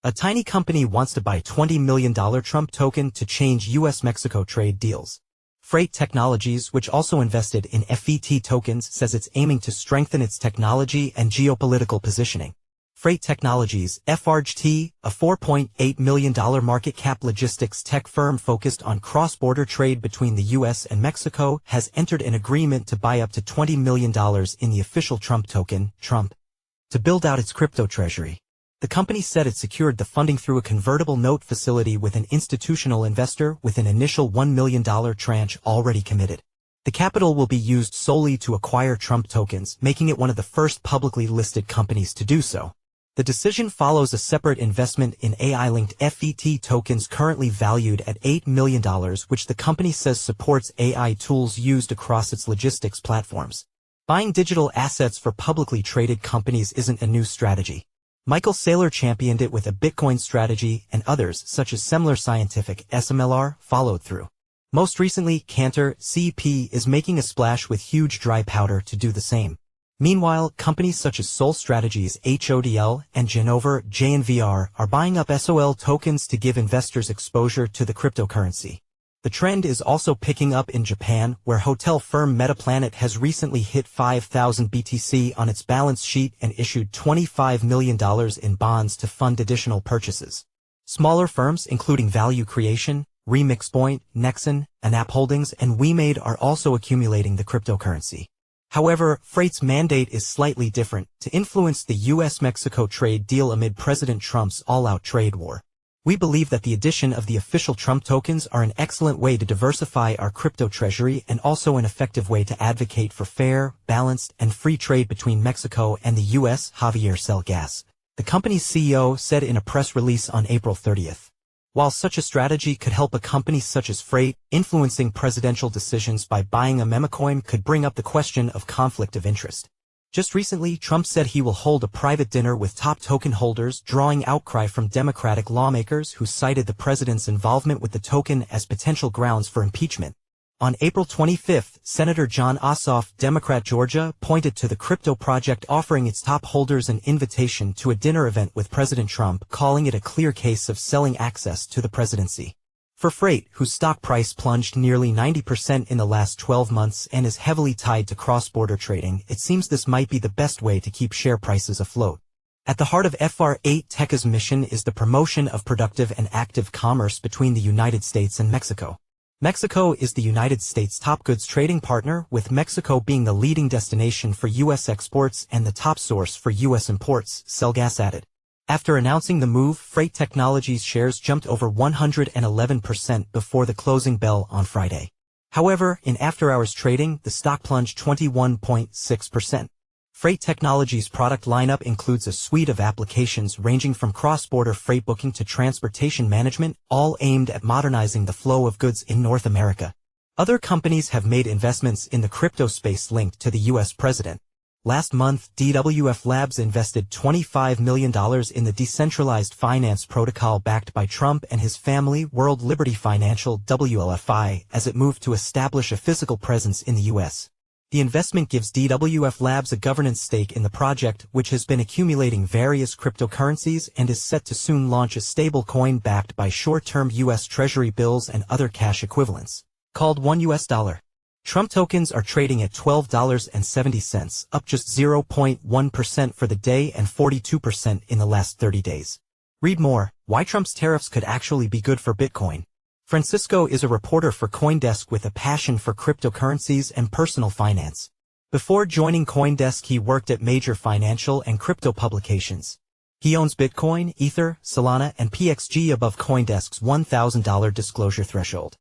A tiny company wants to buy $20 million Trump token to change U.S.-Mexico trade deals. Freight Technologies, which also invested in FET tokens, says it's aiming to strengthen its technology and geopolitical positioning. Freight Technologies, FRGT, a $4.8 million market cap logistics tech firm focused on cross-border trade between the U.S. and Mexico, has entered an agreement to buy up to $20 million in the official Trump token, Trump, to build out its crypto treasury. The company said it secured the funding through a convertible note facility with an institutional investor with an initial $1 million tranche already committed. The capital will be used solely to acquire Trump tokens, making it one of the first publicly listed companies to do so. The decision follows a separate investment in AI-linked FET tokens currently valued at $8 million, which the company says supports AI tools used across its logistics platforms. Buying digital assets for publicly traded companies isn't a new strategy. Michael Saylor championed it with a Bitcoin strategy, and others, such as Semler Scientific, SMLR, followed through. Most recently, Cantor, CP, is making a splash with huge dry powder to do the same. Meanwhile, companies such as Sol Strategies, HODL, and Genover, JNVR, are buying up SOL tokens to give investors exposure to the cryptocurrency. The trend is also picking up in Japan, where hotel firm Metaplanet has recently hit 5,000 BTC on its balance sheet and issued $25 million in bonds to fund additional purchases. Smaller firms, including Value Creation, RemixPoint, Nexon, Anap Holdings, and WeMade, are also accumulating the cryptocurrency. However, Freight's mandate is slightly different: to influence the U.S.-Mexico trade deal amid President Trump's all-out trade war. We believe that the addition of the official Trump tokens are an excellent way to diversify our crypto treasury and also an effective way to advocate for fair, balanced, and free trade between Mexico and the U.S., Javier Selgas, the company's CEO, said in a press release on April 30th. While such a strategy could help a company such as Freight, influencing presidential decisions by buying a memecoin could bring up the question of conflict of interest. Just recently, Trump said he will hold a private dinner with top token holders, drawing outcry from Democratic lawmakers who cited the president's involvement with the token as potential grounds for impeachment. On April 25, Senator Jon Ossoff, Democrat Georgia, pointed to the crypto project offering its top holders an invitation to a dinner event with President Trump, calling it a clear case of selling access to the presidency. For Freight, whose stock price plunged nearly 90% in the last 12 months and is heavily tied to cross-border trading, it seems this might be the best way to keep share prices afloat. At the heart of FR8Tech's mission is the promotion of productive and active commerce between the United States and Mexico. Mexico is the United States' top goods trading partner, with Mexico being the leading destination for U.S. exports and the top source for U.S. imports, Selgas added. After announcing the move, Freight Technologies shares jumped over 111% before the closing bell on Friday. However, in after-hours trading, the stock plunged 21.6%. Freight Technologies' product lineup includes a suite of applications ranging from cross-border freight booking to transportation management, all aimed at modernizing the flow of goods in North America. Other companies have made investments in the crypto space linked to the U.S. president. Last month, DWF Labs invested $25 million in the decentralized finance protocol backed by Trump and his family, World Liberty Financial (WLFI), as it moved to establish a physical presence in the U.S. The investment gives DWF Labs a governance stake in the project, which has been accumulating various cryptocurrencies and is set to soon launch a stablecoin backed by short-term U.S. Treasury bills and other cash equivalents, called $1. Trump tokens are trading at $12.70, up just 0.1% for the day and 42% in the last 30 days. Read more: why Trump's tariffs could actually be good for Bitcoin. Francisco is a reporter for CoinDesk with a passion for cryptocurrencies and personal finance. Before joining CoinDesk, he worked at major financial and crypto publications. He owns Bitcoin, Ether, Solana, and PXG above CoinDesk's $1,000 disclosure threshold.